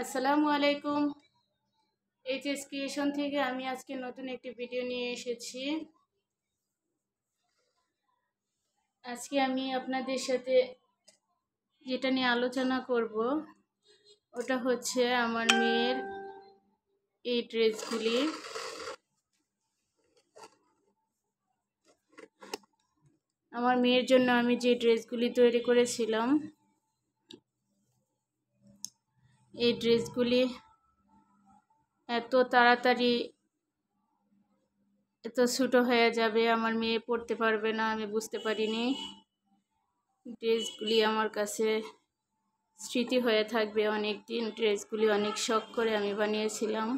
আসসালামু আলাইকুম। HS creation থেকে আমি আজকে নতুন একটি ভিডিও নিয়ে এসেছি। আজকে আমি আপনাদের সাথে যেটা নিয়ে আলোচনা করব ওটা হচ্ছে আমার মেয়ের এই ড্রেসগুলি। আমার মেয়ের জন্য আমি যে ড্রেসগুলি তৈরি করেছিলাম, এই ড্রেসগুলি এত তাড়াতাড়ি এত ছোটো হয়ে যাবে, আমার মেয়ে পরতে পারবে না, আমি বুঝতে পারিনি। ড্রেসগুলি আমার কাছে স্মৃতি হয়ে থাকবে অনেক দিন। ড্রেসগুলি অনেক শখ করে আমি বানিয়েছিলাম,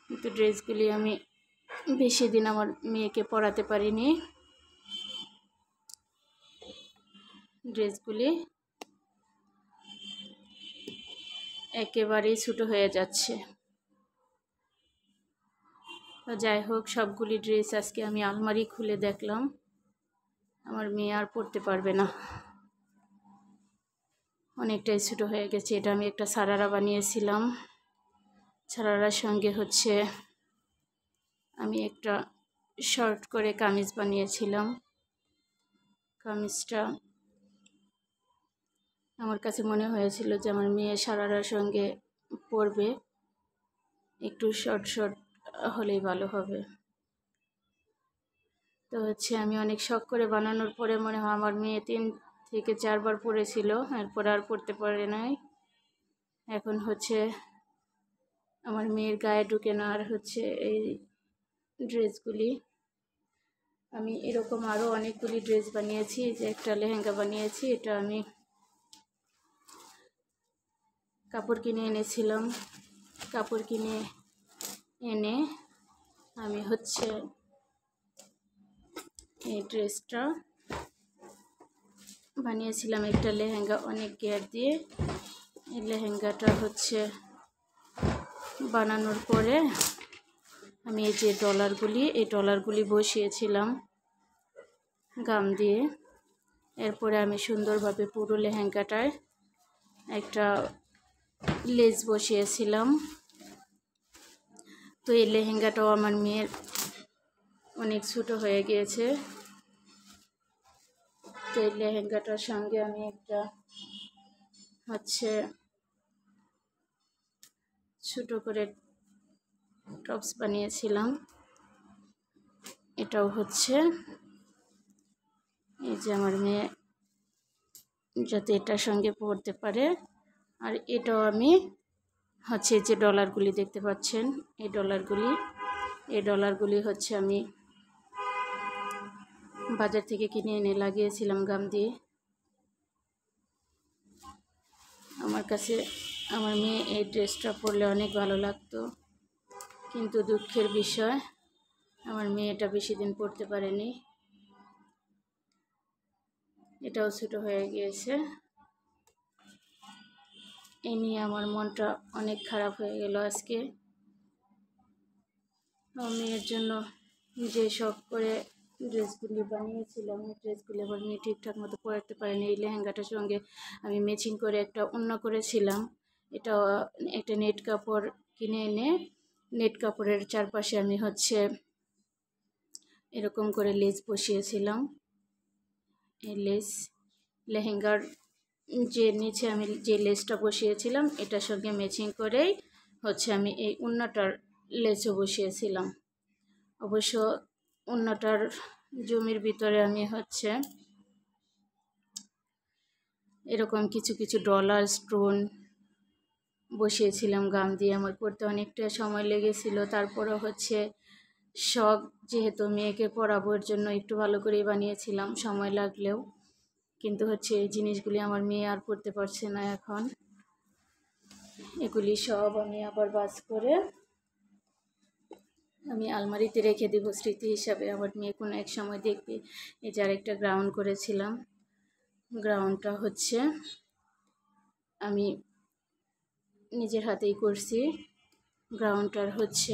কিন্তু ড্রেসগুলি আমি বেশি দিন আমার মেয়েকে পরাতে পারিনি। ড্রেসগুলি একেবারেই ছোটো হয়ে যাচ্ছে। তো যাই হোক, সবগুলি ড্রেস আজকে আমি আলমারি খুলে দেখলাম, আমার মেয়ে আর পরতে পারবে না, অনেকটাই ছোটো হয়ে গেছে। এটা আমি একটা সারারা বানিয়েছিলাম, সারারার সঙ্গে হচ্ছে আমি একটা শর্ট করে কামিজ বানিয়েছিলাম। কামিজটা আমার কাছে মনে হয়েছিল যে আমার মেয়ে সারারার সঙ্গে পরবে, একটু শর্ট শর্ট হলেই ভালো হবে। তো হচ্ছে আমি অনেক শখ করে বানানোর পরে মনে হয় আমার মেয়ে 3 থেকে 4 বার পরেছিল, এরপর আর পরতে পারে নাই। এখন হচ্ছে আমার মেয়ের গায়ে ঢুকে না আর হচ্ছে এই ড্রেসগুলি। আমি এরকম আরও অনেকগুলি ড্রেস বানিয়েছি, যে একটা লেহেঙ্গা বানিয়েছি, এটা আমি কাপড় কিনে এনেছিলাম। কাপড় কিনে এনে আমি হচ্ছে এই ড্রেসটা বানিয়েছিলাম, একটা লেহেঙ্গা অনেক গের দিয়ে। এই লেহেঙ্গাটা হচ্ছে বানানোর পরে আমি এই যে ডলারগুলি বসিয়েছিলাম গাম দিয়ে। এরপরে আমি সুন্দরভাবে পুরো লেহেঙ্গাটায় একটা লেস বসিয়েছিলাম। তো এই লেহেঙ্গাটাও আমার মেয়ের অনেক ছোটো হয়ে গিয়েছে। তো এই লেহেঙ্গাটার সঙ্গে আমি একটা হচ্ছে ছোটো করে টপস বানিয়েছিলাম। এটাও হচ্ছে এই যে আমার মেয়ে যাতে এটার সঙ্গে পরতে পারে। আর এটাও আমি হচ্ছে যে ডলারগুলি দেখতে পাচ্ছেন, এই ডলারগুলি হচ্ছে আমি বাজার থেকে কিনে এনে লাগিয়েছিলাম গাম দিয়ে। আমার কাছে আমার মেয়ে এই ড্রেসটা পরলে অনেক ভালো লাগতো, কিন্তু দুঃখের বিষয় আমার মেয়ে এটা বেশি দিন পরতে পারেনি, এটাও ছোটো হয়ে গিয়েছে। এ নিয়ে আমার মনটা অনেক খারাপ হয়ে গেল আজকে। মেয়ের জন্য যে শখ করে ড্রেসগুলি বানিয়েছিলাম, এই ড্রেসগুলি আবার মেয়ে ঠিকঠাক মতো পরতে পারেনি। এই লেহেঙ্গাটার সঙ্গে আমি ম্যাচিং করে একটা ওড়না করেছিলাম। এটা একটা নেট কাপড় কিনে এনে নেট কাপড়ের চারপাশে আমি হচ্ছে এরকম করে লেস বসিয়েছিলাম। এই লেহেঙ্গার যে নিচে আমি যে লেসটা বসিয়েছিলাম, এটার সঙ্গে ম্যাচিং করেই হচ্ছে আমি এই ওড়নাটার লেসও বসিয়েছিলাম। অবশ্য ওড়নাটার জমির ভিতরে আমি হচ্ছে এরকম কিছু কিছু ডলার স্টোন বসিয়েছিলাম গাম দিয়ে। আমার করতে অনেকটা সময় লেগেছিল, তারপরে হচ্ছে শখ যেহেতু মেয়েকে পরাবোর জন্য একটু ভালো করেই বানিয়েছিলাম, সময় লাগলেও। কিন্তু হচ্ছে এই জিনিসগুলি আমার মেয়ে আর পরতে পারছে না এখন। এগুলি সব আমি আবার বাস করে আমি আলমারিতে রেখে দেব স্মৃতি হিসাবে। আমার মেয়ে কোনো এক সময় দেখবে। এই যে আরেকটা গ্রাউন করেছিলাম, গ্রাউনটা হচ্ছে আমি নিজের হাতেই করছি। গ্রাউনটার হচ্ছে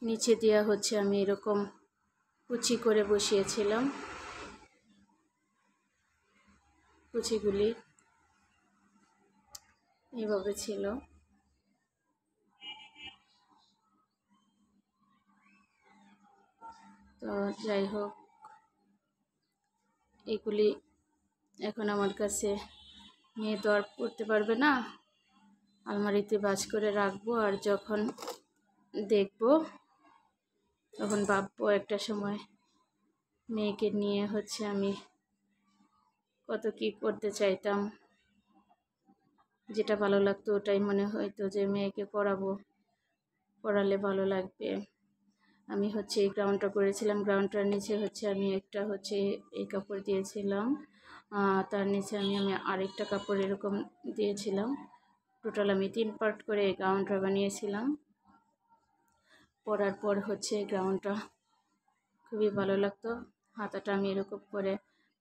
নিচে দেওয়া হচ্ছে আমি এরকম কুচি করে বসিয়েছিলাম। কুচিগুলি এইভাবে ছিল। তো যাই হোক, এগুলি এখন আমার কাছে মেয়ে তো আর পড়তে পারবে না, আলমারিতে ভাঁজ করে রাখবো। আর যখন দেখবো তখন ভাববো একটা সময় মেয়েকে নিয়ে আমি কত কি করতে চাইতাম, যেটা ভালো লাগতো ওটাই মনে হইতো যে মেয়েকে পড়ালে ভালো লাগবে। আমি এই গ্রাউন্ডটা করেছিলাম, গ্রাউন্ডটার নিচে আমি একটা এই কাপড় দিয়েছিলাম, তার নিচে আমি আরেকটা কাপড় এরকম দিয়েছিলাম। টোটাল আমি 3 পার্ট করে এই গ্রাউন্ডটা বানিয়েছিলাম। পরার পর গ্রাউন্ডটা খুবই ভালো লাগতো। হাতাটা আমি এরকম করে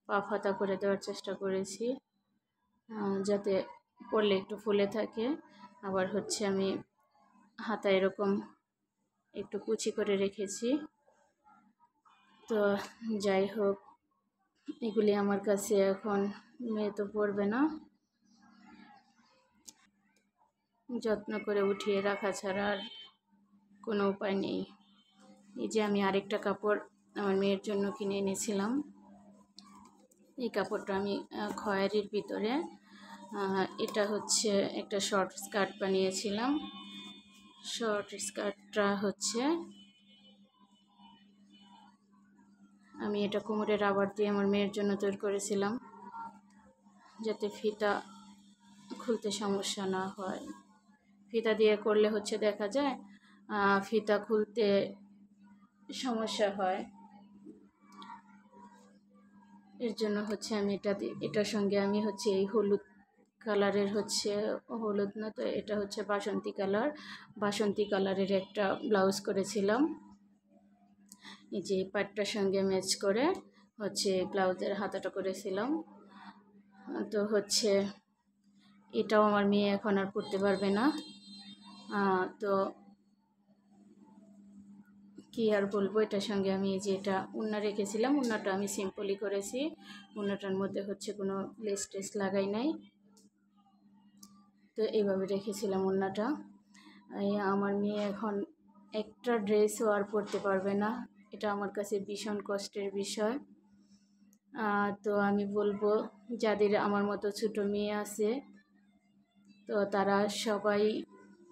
পাফ হাতা করে দেওয়ার চেষ্টা করেছি, যাতে পরলে একটু ফুলে থাকে। আবার আমি হাতা এরকম একটু কুচি করে রেখেছি। তো যাই হোক, এগুলি আমার কাছে এখন মেয়ে তো পরবে না, যত্ন করে উঠিয়ে রাখা ছাড়া আর কোনো উপায় নেই। এই যে আমি আরেকটা কাপড় আমার মেয়ের জন্য কিনে এনেছিলাম। এই কাপড়টা আমি খয়েরির ভিতরে, এটা একটা শর্ট স্কার্ট বানিয়েছিলাম। শর্ট স্কার্টটা আমি এটা কোমরে রাবার দিয়ে আমার মেয়ের জন্য তৈরি করেছিলাম, যাতে ফিতা খুলতে সমস্যা না হয়। ফিতা দিয়ে করলে দেখা যায় ফিতা খুলতে সমস্যা হয়। এর জন্য আমি এটার সঙ্গে আমি এই হলুদ কালারের হলুদ না তো, এটা বাসন্তী কালারের একটা ব্লাউজ করেছিলাম। এই যে পাটটার সঙ্গে ম্যাচ করে ব্লাউজের হাতাটা করেছিলাম। তো এটাও আমার মেয়ে এখন আর পরতে পারবে না। তো কি আর বলবো, এটার সঙ্গে আমি যে এটা ওড়না রেখেছিলাম, ওড়নাটা আমি সিম্পলই করেছি। ওড়নাটার মধ্যে কোনো লেস টেস লাগাই নাই। তো এইভাবে রেখেছিলাম ওড়নাটা। আমার মেয়ে এখন একটা ড্রেসও আর পরতে পারবে না, এটা আমার কাছে ভীষণ কষ্টের বিষয়। তো আমি বলবো, যাদের আমার মতো ছোটো মেয়ে আছে, তো তারা সবাই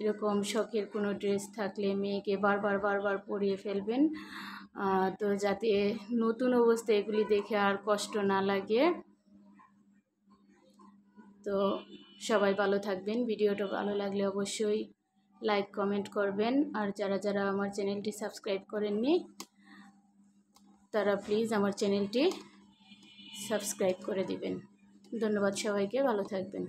এরকম শখের কোনো ড্রেস থাকলে মেয়েকে বারবার পরিয়ে ফেলবেন, তো যাতে নতুন অবস্থায় এগুলি দেখে আর কষ্ট না লাগে। তো সবাই ভালো থাকবেন। ভিডিওটা ভালো লাগলে অবশ্যই লাইক কমেন্ট করবেন। আর যারা আমার চ্যানেলটি সাবস্ক্রাইব করেননি, তারা প্লিজ আমার চ্যানেলটি সাবস্ক্রাইব করে দিবেন। ধন্যবাদ সবাইকে, ভালো থাকবেন।